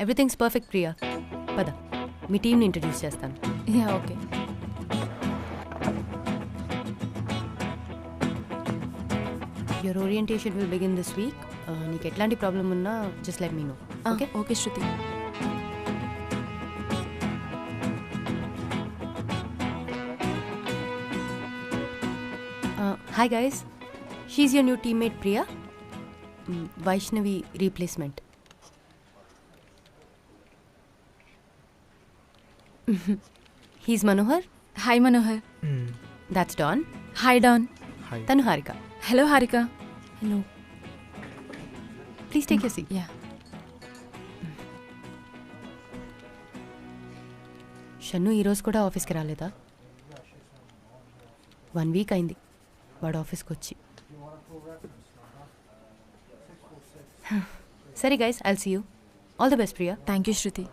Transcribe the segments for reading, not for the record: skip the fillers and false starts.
Everything's perfect Priya. పద మీ టీంని introduce చేస్తాను. Yeah okay. Your orientation will begin this week. నీకు ఎట్లాంటి ప్రాబ్లం ఉన్నా just let me know. Okay okay Shruti. Hi guys, she's your new teammate Priya, Vaishnavi replacement. He's Manohar. Hi Manohar. That's Don. Hi Don. తను Harika. Hello Harika. Hello, please take your seat. Yeah. Shannu ఈరోజు కూడా ఆఫీస్కి రాలేదా? 1 week అయింది వాడు ఆఫీస్కి వచ్చి. సరే guys, I'll see you. All the best Priya. Thank you Shruti.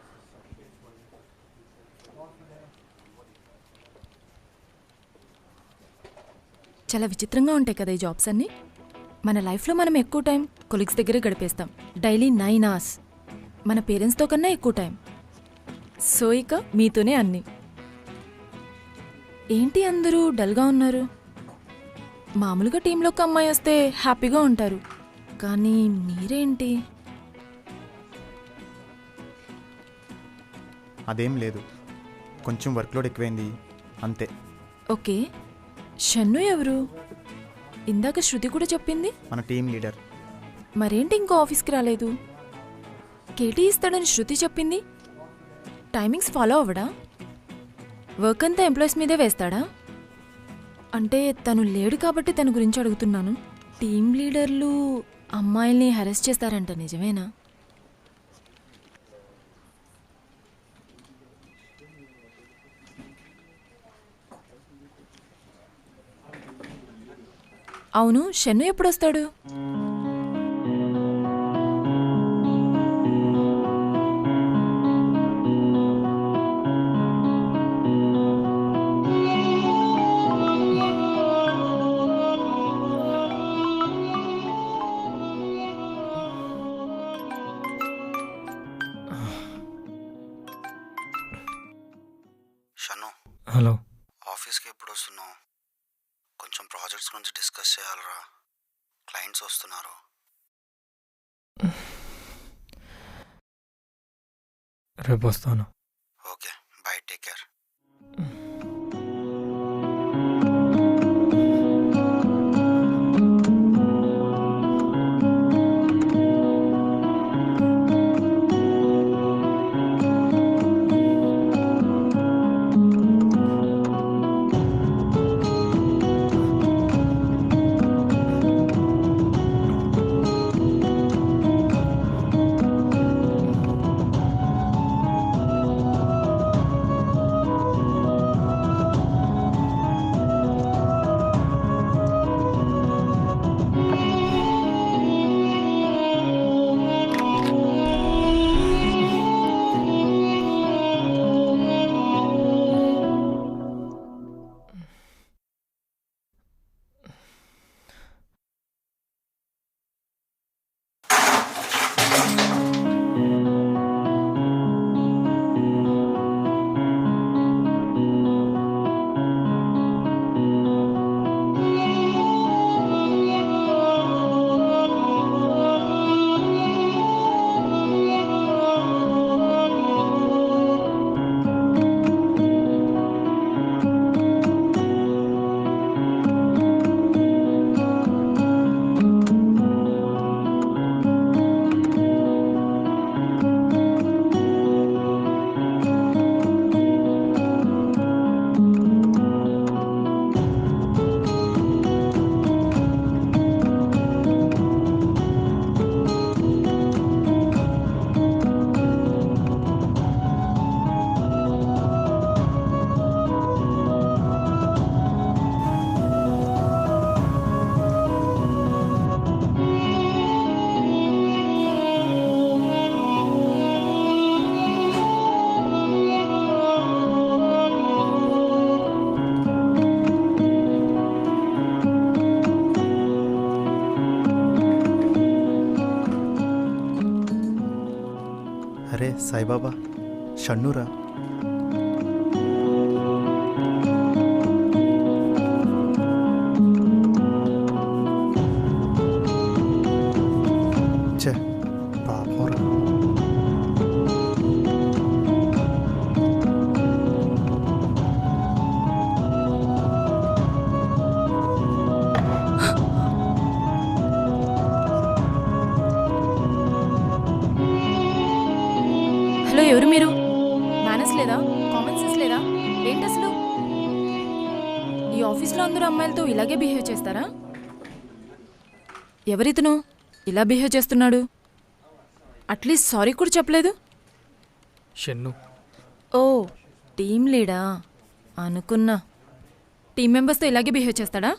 చాలా విచిత్రంగా ఉంటాయి కదా ఈ జాబ్స్ అన్నీ. మన లైఫ్లో మనం ఎక్కువ టైం కొలీగ్స్ దగ్గరే గడిపేస్తాం. Daily 9 hours. మన పేరెంట్స్తో కన్నా ఎక్కువ టైం. సో ఇక మీతోనే అన్నీ. ఏంటి అందరూ డల్గా ఉన్నారు? మామూలుగా టీంలోకి అమ్మాయి వస్తే హ్యాపీగా ఉంటారు, కానీ మీరేంటి? అదేం లేదు, కొంచెం వర్క్లోడ్ ఎక్కువైంది అంతే. ఓకే, షన్ను ఎవరు? ఇందాక శృతి కూడా చెప్పింది. మన టీం లీడర్. మరేంటి ఇంకో ఆఫీస్కి రాలేదు? కేటీ ఇస్తాడని శృతి చెప్పింది. టైమింగ్స్ ఫాలో అవ్వడా? వర్క్ అంతా ఎంప్లాయీస్ మీదే వేస్తాడా? అంటే తను లేడు కాబట్టి తన గురించి అడుగుతున్నాను. టీం లీడర్లు అమ్మాయిల్ని హెరాస్ చేస్తారంట, నిజమేనా? అవును, షన్ను ఎప్పుడొస్తాడు? షను, హలో. ఆఫీస్కి ఎప్పుడు వస్తున్నావు? కొంచెం ప్రాజెక్ట్స్ గురించి డిస్కస్ చేయాలరా, క్లయింట్స్ వస్తున్నారు. రేపు వస్తాను. Okay, bye, take care. Saibaba షన్నురా. ఛే పాపంరా. హలో, ఎవరు మీరు? మేనర్స్ లేదా? కామన్ సెన్స్ లేదా? ఏంటి అసలు? ఈ ఆఫీస్లో అందరూ అమ్మాయిలతో ఇలాగే బిహేవ్ చేస్తారా? ఎవరితను ఇలా బిహేవ్ చేస్తున్నాడు? అట్లీస్ట్ సారీ కూడా చెప్పలేదు. షన్ను. ఓ, టీమ్ లీడా అనుకున్నా. టీం మెంబర్స్తో ఇలాగే బిహేవ్ చేస్తాడా?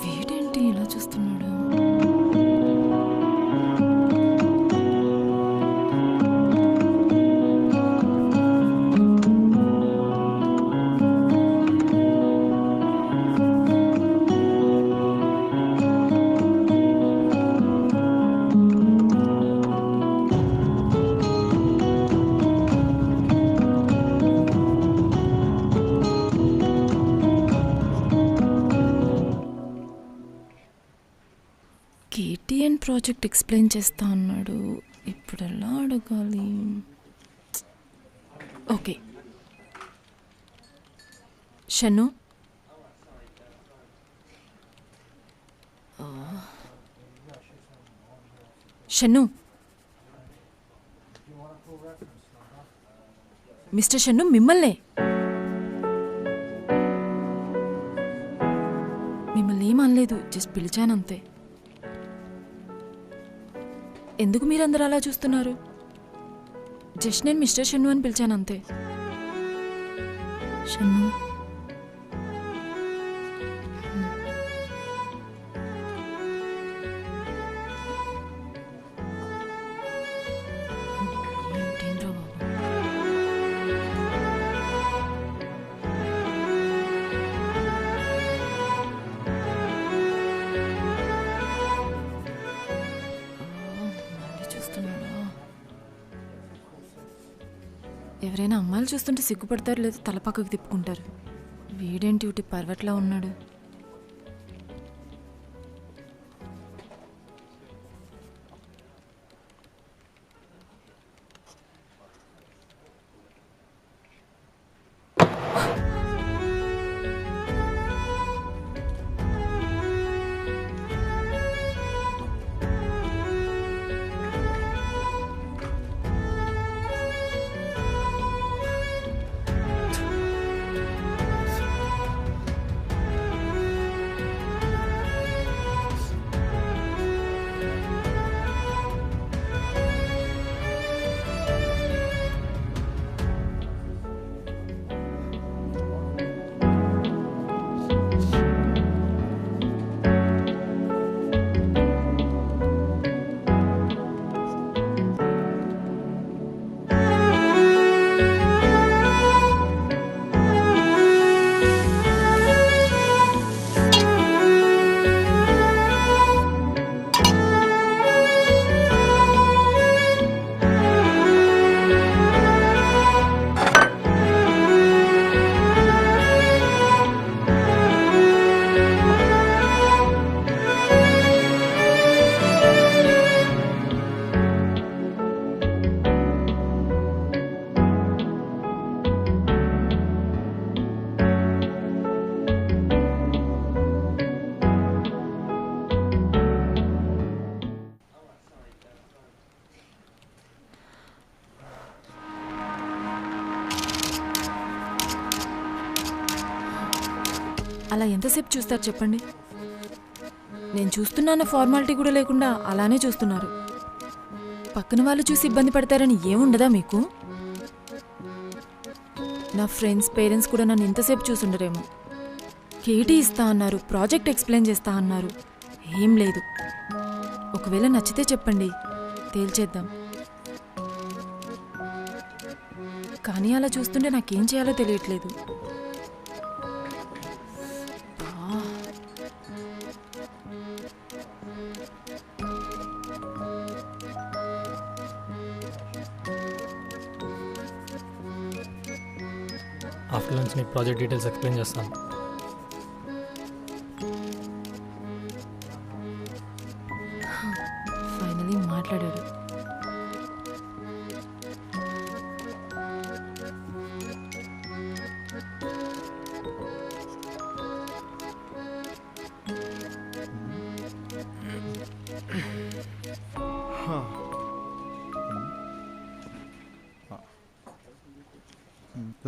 వీడేంటి ఇలా చూస్తున్నాడు? కేటీఎన్ ప్రాజెక్ట్ ఎక్స్ప్లెయిన్ చేస్తా అన్నాడు. ఇప్పుడు ఎలా అడగాలి? ఓకే, షన్ను, షన్ను, మిస్టర్ షన్ను, మిమ్మల్ని ఏం అనలేదు, జస్ట్ పిలిచానంతే. ఎందుకు మీరందరూ అలా చూస్తున్నారు? జస్ట్ నేను మిస్టర్ షన్ను అని పిలిచానంతే. షన్ను, ఏంట్రా బాబు? ఎవరైనా అమ్మాయిలు చూస్తుంటే సిగ్గుపడతారు, లేదా తలపక్కకు తిప్పుకుంటారు. వీడేంటి ఒకటి పర్వట్లా ఉన్నాడు? అలా ఎంతసేపు చూస్తారు చెప్పండి? నేను చూస్తున్నాన్న ఫార్మాలిటీ కూడా లేకుండా అలానే చూస్తున్నారు. పక్కన వాళ్ళు చూసి ఇబ్బంది పడతారని ఏముండదా మీకు? నా ఫ్రెండ్స్ పేరెంట్స్ కూడా నన్ను ఇంతసేపు చూసుండరేమో. కేటీ ఇస్తా అన్నారు, ప్రాజెక్ట్ ఎక్స్ప్లెయిన్ చేస్తా అన్నారు. ఏం లేదు. ఒకవేళ నచ్చితే చెప్పండి, తేల్చేద్దాం. కానీ అలా చూస్తుంటే నాకేం చేయాలో తెలియట్లేదు. ఆఫ్టర్ లంచ్ నీకు ప్రాజెక్ట్ డీటెయిల్స్ ఎక్స్ప్లెయిన్ చేస్తాను. ఫైనలీ మాట్లాడాడు.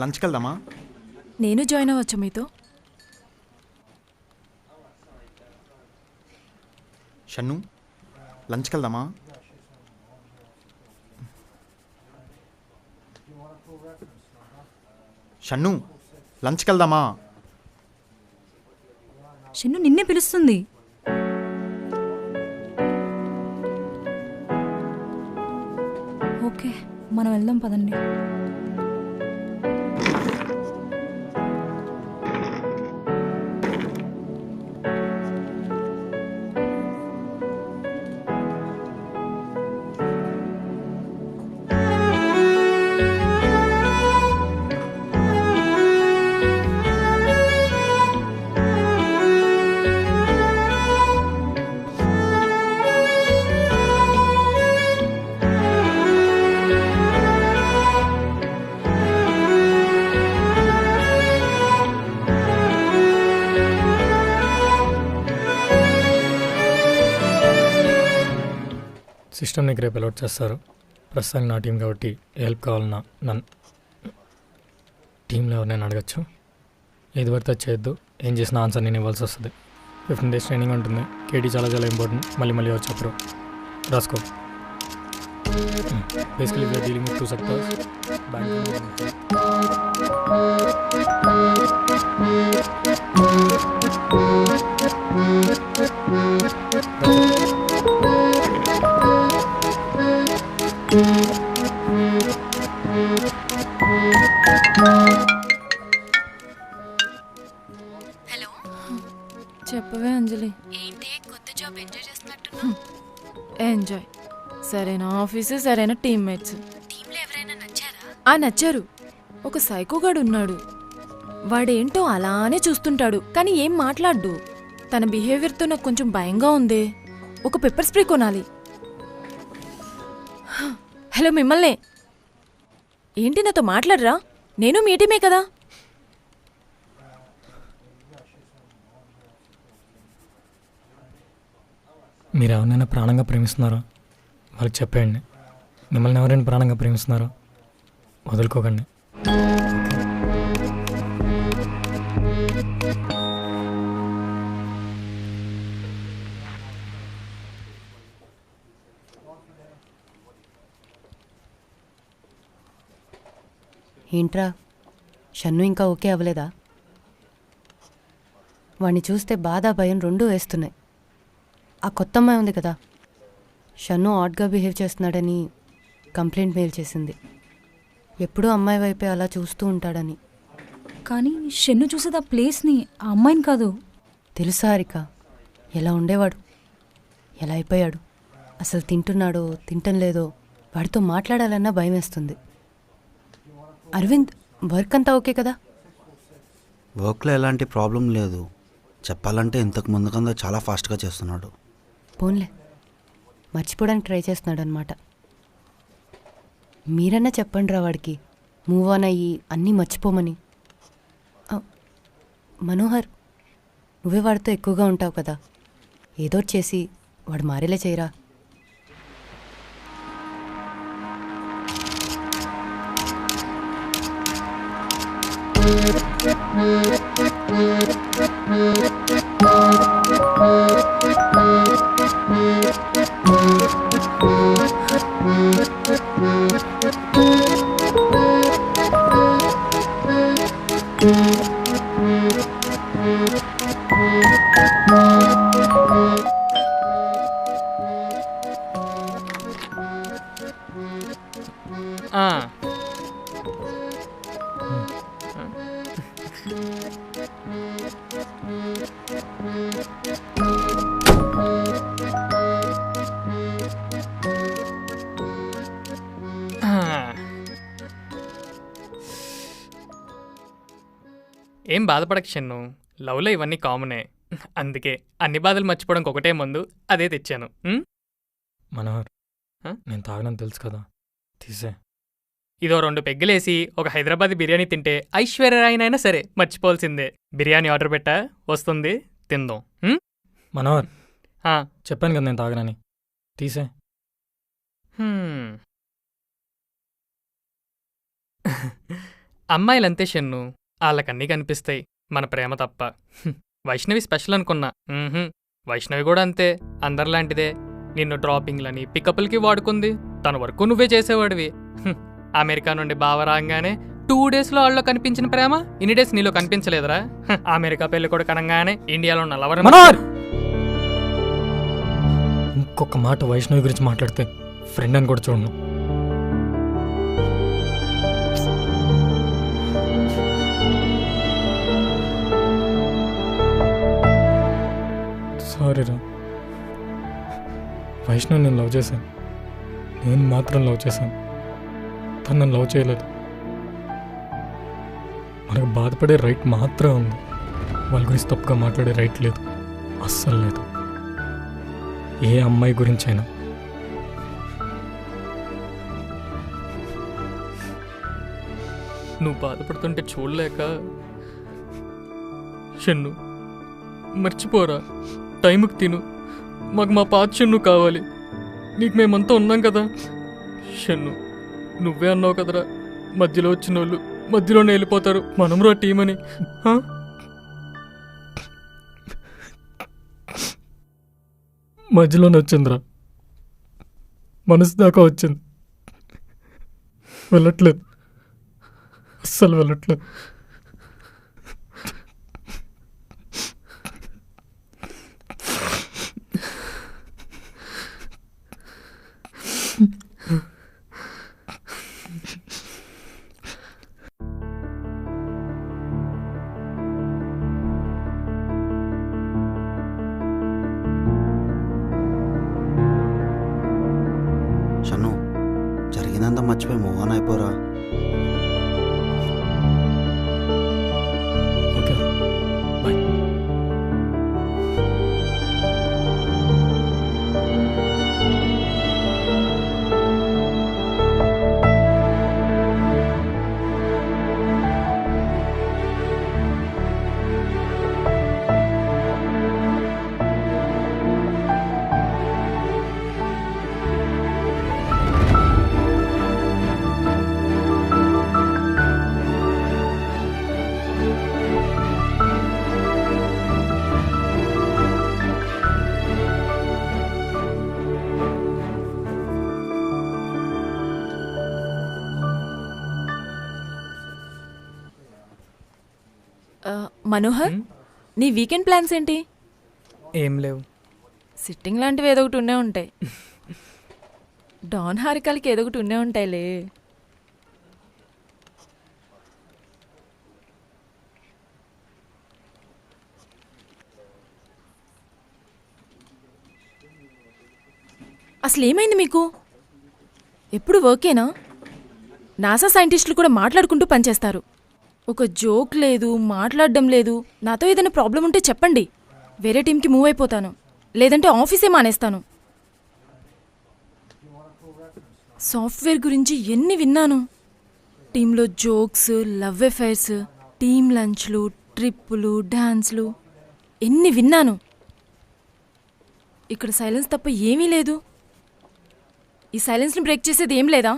లంచ్కి వెళ్దామా? నేను జాయిన్ అవ్వచ్చా మీతో? షన్ను, లంచ్కి వెళ్దామా? షన్ను, లంచ్కి వెళ్దామా? షన్ను నిన్నే పిలుస్తుంది. ఓకే, మనం వెళ్దాం పదండి. సిస్టమ్ నీకు రేపు అలౌట్ చేస్తారు. ప్రస్తుతానికి నా టీం కాబట్టి హెల్ప్ కావాలన్నా నన్ను టీంలో ఎవరినైనా అడగచ్చు. ఏది పడితే చేయొద్దు. ఏం చేసిన ఆన్సర్ నేను ఇవ్వాల్సి వస్తుంది. 15 days ట్రైనింగ్ ఉంటుంది. కేటీ చాలా చాలా ఇంపార్టెంట్. మళ్ళీ ఎవరు చెప్పరు, రాసుకో. Basically we are dealing with 2 sectors. Hello, చెప్పవే అంజలి. ఏంటి కొత్త జాబ్ ఎంజాయ్ చేస్తున్నట్టు? ఎంజాయ్. సరైన ఆఫీసు, సరైన టీమ్మేట్స్. టీంలో ఎవరైనా నచ్చారా? నచ్చారు. ఒక సైకోగాడు ఉన్నాడు. వాడేంటో అలానే చూస్తుంటాడు, కానీ ఏం మాట్లాడ్డు. తన బిహేవియర్తో నాకు కొంచెం భయంగా ఉందే. ఒక పెప్పర్ స్ప్రే కొనాలి. హలో, మిమ్మల్నే. ఏంటి నాతో మాట్లాడరా? నేను మీ టీమే కదా. మీరు ఎవరినైనా ప్రాణంగా ప్రేమిస్తున్నారో వాళ్ళకి చెప్పేయండి. మిమ్మల్ని ఎవరైనా ప్రాణంగా ప్రేమిస్తున్నారో వదులుకోకండి. ఏంట్రా, షన్ను ఇంకా ఓకే అవ్వలేదా? వాణ్ణి చూస్తే బాధ భయం రెండూ వేస్తున్నాయి. ఆ కొత్త అమ్మాయి ఉంది కదా, షన్ను ఆడ్గా బిహేవ్ చేస్తున్నాడని కంప్లైంట్ మెయిల్ చేసింది. ఎప్పుడూ అమ్మాయి వైపే అలా చూస్తూ ఉంటాడని. కానీ షన్ను చూసేది ఆ ప్లేస్ని, ఆ అమ్మాయిని కాదు. తెలుసా హారిక, ఎలా ఉండేవాడు, ఎలా అయిపోయాడు. అసలు తింటున్నాడో తింటం లేదో వాడితో మాట్లాడాలన్నా భయం వేస్తుంది. అరవింద్, వర్క్ అంతా ఓకే కదా? వర్క్లో ఎలాంటి ప్రాబ్లం లేదు. చెప్పాలంటే ఇంతకు ముందు కన్నా చాలా ఫాస్ట్గా చేస్తున్నాడు. పోన్లే, మర్చిపోవడానికి ట్రై చేస్తున్నాడు అనమాట. మీరన్నా చెప్పండి రా వాడికి, మూవ్ ఆన్ అయ్యి అన్నీ మర్చిపోమని. మనోహర్, నువ్వే వాడితో ఎక్కువగా ఉంటావు కదా, ఏదో చేసి వాడు మారేలా చేయరా. ఏం బాధపడక షన్ను, లవ్లో ఇవన్నీ కామనే. అందుకే అన్ని బాధలు మర్చిపోవడానికి ఒకటే ముందు అదే తెచ్చాను. మనోహర్, నేను తాగనని తెలుసు కదా, తీసే. ఇదో 2 పెగ్గులేసి ఒక హైదరాబాద్ బిర్యానీ తింటే ఐశ్వర్యరాయనైనా సరే మర్చిపోవాల్సిందే. బిర్యానీ ఆర్డర్ పెట్టా, వస్తుంది, తిందాం. మనోహర్, చెప్పాను కదా నేను తాగనని, తీసే. అమ్మాయిలంతే షన్ను, వాళ్ళకన్నీ కనిపిస్తాయి, మన ప్రేమ తప్ప. వైష్ణవి స్పెషల్ అనుకున్నా. వైష్ణవి కూడా అంతే, అందరిలాంటిదే. నిన్ను డ్రాపింగ్లని పికప్లకి వాడుకుంది, తన వరకు నువ్వే చేసేవాడివి. అమెరికా నుండి బావ రాగానే 2 డేస్లో వాళ్ళలో కనిపించిన ప్రేమ ఇన్ని డేస్ నీలో కనిపించలేదురా? అమెరికా పెళ్లి కూడా కనంగానే ఇండియాలో ఉన్న లవర్. ఇంకొక మాట వైష్ణవి గురించి మాట్లాడితే ఫ్రెండ్ అని కూడా చూడను. సారీరా, వైష్ణవ్ నేను లవ్ చేశాను, నేను మాత్రం లవ్ చేశాను, తను నన్ను లవ్ చేయలేదు. మనకు బాధపడే రైట్ మాత్రం ఉంది, వాళ్ళ గురించి తప్పుగా మాట్లాడే రైట్ లేదు, అస్సలు లేదు. ఏ అమ్మాయి గురించైనా. నువ్వు బాధపడుతుంటే చూడలేక షన్ను, మర్చిపోరా, టైంకి తిను. మాకు మా పాత షన్ను కావాలి, నీకు మేమంతా ఉన్నాం కదా. షన్ను, నువ్వే అన్నావు కదరా, మధ్యలో వచ్చిన వాళ్ళు మధ్యలోనే వెళ్ళిపోతారు, మనమురా టీం అని. మధ్యలోనే వచ్చిందిరా, మనసు దాకా వచ్చింది, వెళ్ళట్లేదు, అస్సలు వెళ్ళట్లేదు. షన్ను, జరిగిందంతా మర్చిపోయి మోహన్ అయిపోరా. Okay, bye. మనోహర్, నీ వీకెండ్ ప్లాన్స్ ఏంటి? ఏం లేవు. సిట్టింగ్ లాంటివి ఏదో ఒకటి ఉండే ఉంటాయి. డాన్ హారికలకి ఏదో ఒకటి ఉండే ఉంటాయిలే. అసలు ఏమైంది మీకు? ఎప్పుడు వర్కేనా? నాసా సైంటిస్టులు కూడా మాట్లాడుకుంటూ పనిచేస్తారు. ఒక జోక్ లేదు, మాట్లాడడం లేదు. నాతో ఏదైనా ప్రాబ్లం ఉంటే చెప్పండి, వేరే టీంకి మూవ్ అయిపోతాను, లేదంటే ఆఫీసే మానేస్తాను. సాఫ్ట్వేర్ గురించి ఎన్ని విన్నాను. టీంలో జోక్స్, లవ్ అఫైర్స్, టీం లంచ్లు, ట్రిప్పులు, డాన్స్లు ఎన్ని విన్నాను. ఇక్కడ సైలెన్స్ తప్ప ఏమీ లేదు. ఈ సైలెన్స్ని బ్రేక్ చేసేది ఏం లేదా?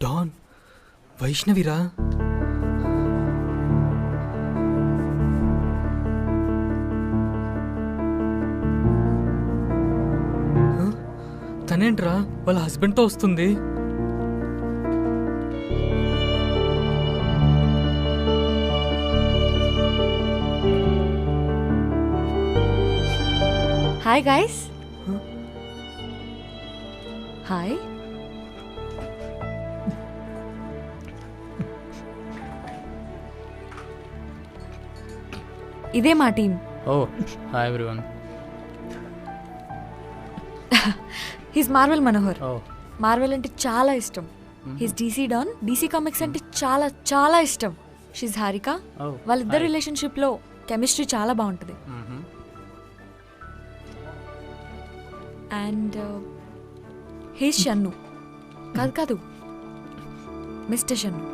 డాన్, వైష్ణవిరా. తనేంట్రా వాళ్ళ హస్బెండ్తో వస్తుంది? Hi guys. హాయ్. ఇదే మా team. Oh hi everyone. He's Marvel Manohar. Oh Marvel అంటే చాలా ఇష్టం. He's DC Don. DC comics అంటే చాలా చాలా ఇష్టం. షీజ్ హారిక. వాళ్ళిద్దరు రిలేషన్షిప్ లో కెమిస్ట్రీ చాలా బాగుంటుంది. And he's Shannu. కాదు కాదు, mister Shannu.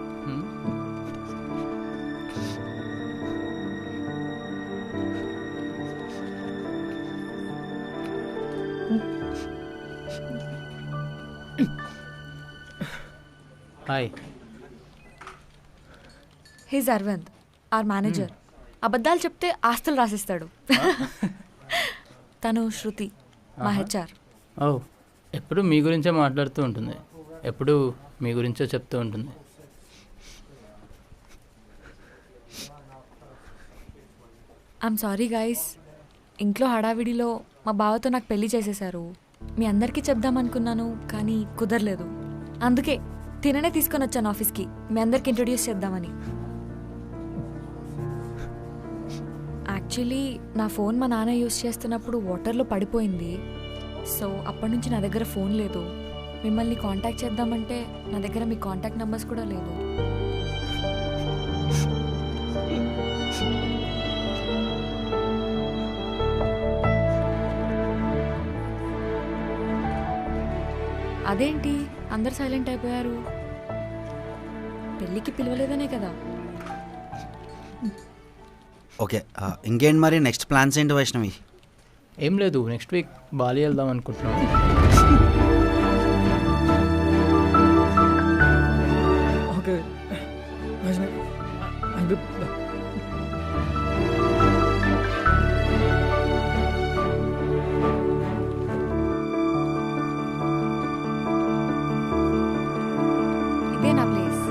Hi. He's Aravind, our manager. అబద్ధాలు చెప్తే ఆస్తులు రాసిస్తాడు. తను శృతి, మా హెచ్ఆర్. ఓ ఎప్పుడు మీ గురించే మాట్లాడుతూ ఉంటుంది, ఎప్పుడు మీ గురించే చెప్తూ ఉంటుంది. ఐఎమ్ సారీ గైస్, ఇంట్లో హడావిడిలో మా బావతో నాకు పెళ్లి చేసేశారు. మీ అందరికీ చెప్దామనుకున్నాను కానీ కుదరలేదు. అందుకే తిననే తీసుకొని వచ్చాను ఆఫీస్కి, మీ అందరికి ఇంట్రొడ్యూస్ చేద్దామని. యాక్చువల్లీ నా ఫోన్ మా నాన్న యూస్ చేస్తున్నప్పుడు వాటర్లో పడిపోయింది. సో అప్పటి నుంచి నా దగ్గర ఫోన్ లేదు. మిమ్మల్ని కాంటాక్ట్ చేద్దామంటే నా దగ్గర మీ కాంటాక్ట్ నెంబర్స్ కూడా లేదు. అదేంటి అందరు సైలెంట్ అయిపోయారు? పెళ్ళికి పిలవలేదనే కదా. ఓకే, ఇంకేంటి మరి నెక్స్ట్ ప్లాన్స్ ఏంటి వైష్ణవి? ఏం లేదు, నెక్స్ట్ వీక్ బాలి వెళ్దాం అనుకుంటున్నాం. ఓకే ఇదే నా ప్లేస్.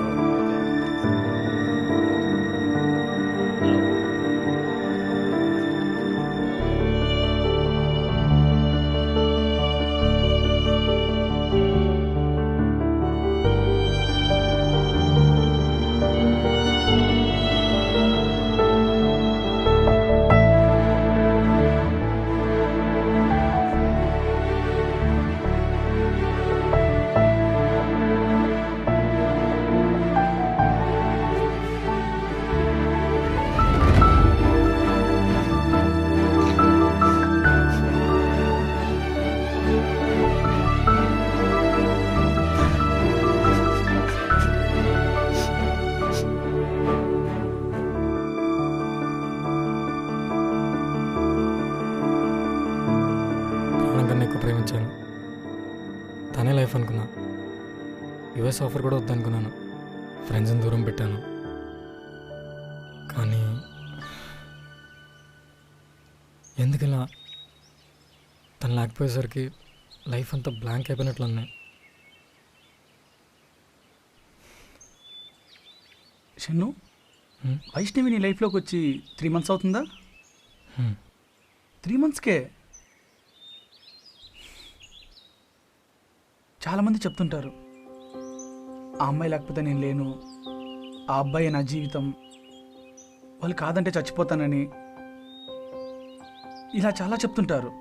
ప్రాణం ఎక్కువ ప్రేమించాను. తనే లైఫ్ అనుకున్నా. యుఎస్ ఆఫర్ కూడా వద్దనుకున్నాను. ఫ్రెండ్స్ని దూరం పెట్టాను. కానీ ఎందుకలా తను లేకపోయేసరికి లైఫ్ అంతా బ్లాంక్ అయిపోయినట్లున్నాయి. షన్ను, వైష్ణవి నీ లైఫ్లోకి వచ్చి 3 months అవుతుందా? 3 monthsకే చాలామంది చెప్తుంటారు, ఆ అమ్మాయి లేకపోతే నేను లేను, ఆ అబ్బాయి నా జీవితం, వాళ్ళు కాదంటే చచ్చిపోతానని, ఇలా చాలా చెప్తుంటారు.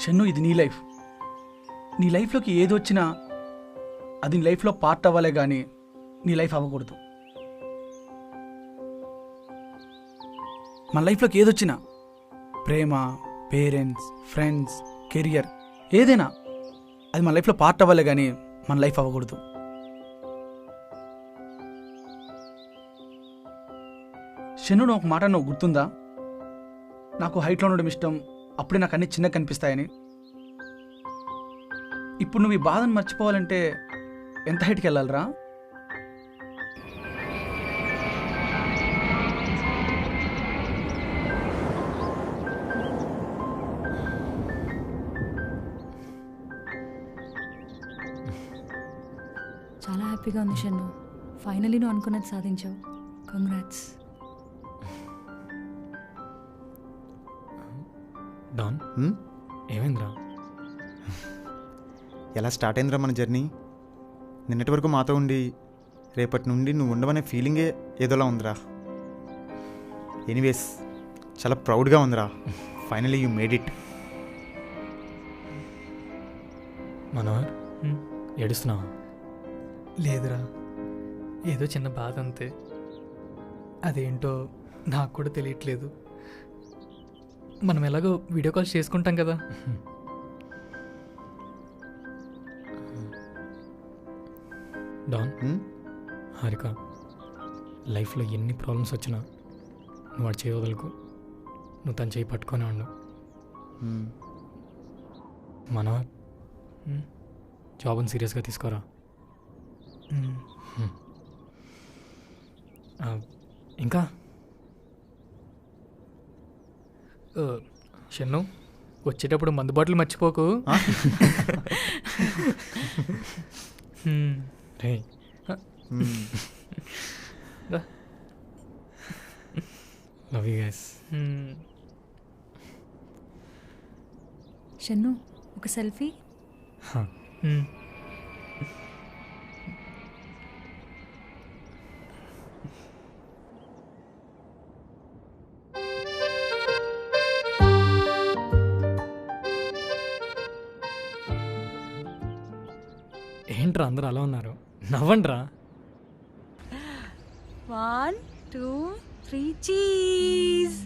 షన్ను, ఇది నీ లైఫ్. నీ లైఫ్లోకి ఏది వచ్చినా అది నీ లైఫ్లో పార్ట్ అవ్వాలే కానీ నీ లైఫ్ అవ్వకూడదు. మన లైఫ్లోకి ఏదొచ్చినా, ప్రేమ, పేరెంట్స్, ఫ్రెండ్స్, కెరియర్, ఏదైనా అది మన లైఫ్లో పార్ట్ అవ్వాలే కానీ మన లైఫ్ అవ్వకూడదు. షన్ను, ఒక మాట నువ్వు గుర్తుందా? నాకు హైట్లో ఉండడం ఇష్టం, అప్పుడే నాకు అన్ని చిన్నగా కనిపిస్తాయని. ఇప్పుడు నువ్వు ఈ బాధను మర్చిపోవాలంటే ఎంత హైట్కి వెళ్ళాలరా? చాలా హ్యాపీగా ఉంది షన్ను. ఫైనలీ నువ్వు అనుకున్నది సాధించావు. కంగ్రాట్స్. డాన్ హ్మ్? ఏమైందిరా? ఎలా స్టార్ట్ అయిందిరా మన జర్నీ? నిన్నటి వరకు మాతో ఉండి రేపటి నుండి నువ్వు ఉండవనే ఫీలింగే ఏదోలా ఉందిరా. ఎనీవేస్ చాలా ప్రౌడ్గా ఉందిరా. Finally you made it. Manohar ఏడుస్తున్నావా? లేదురా, ఏదో చిన్న బాధ అంతే. అదేంటో నాకు కూడా తెలియట్లేదు. మనం ఎలాగో వీడియో కాల్స్ చేసుకుంటాం కదా. డాన్, హ్మ్? హారిక, లైఫ్లో ఎన్ని ప్రాబ్లమ్స్ వచ్చినా నువ్వు వాడు చేయవదలకు. నువ్వు తను చేయి పట్టుకొని ఉండు. హ్మ్. మనోహర్, జాబ్ని సీరియస్గా తీసుకోరా. ఇంకా షన్ను, వచ్చేటప్పుడు మందు బాటిల్ మర్చిపోకు. రే, హ్మ్. Love you guys. షన్ను ఒక సెల్ఫీ. ఏంట్రా అందరూ అలా ఉన్నారు? నవ్వండిరా. 1 2 3 చీజ్.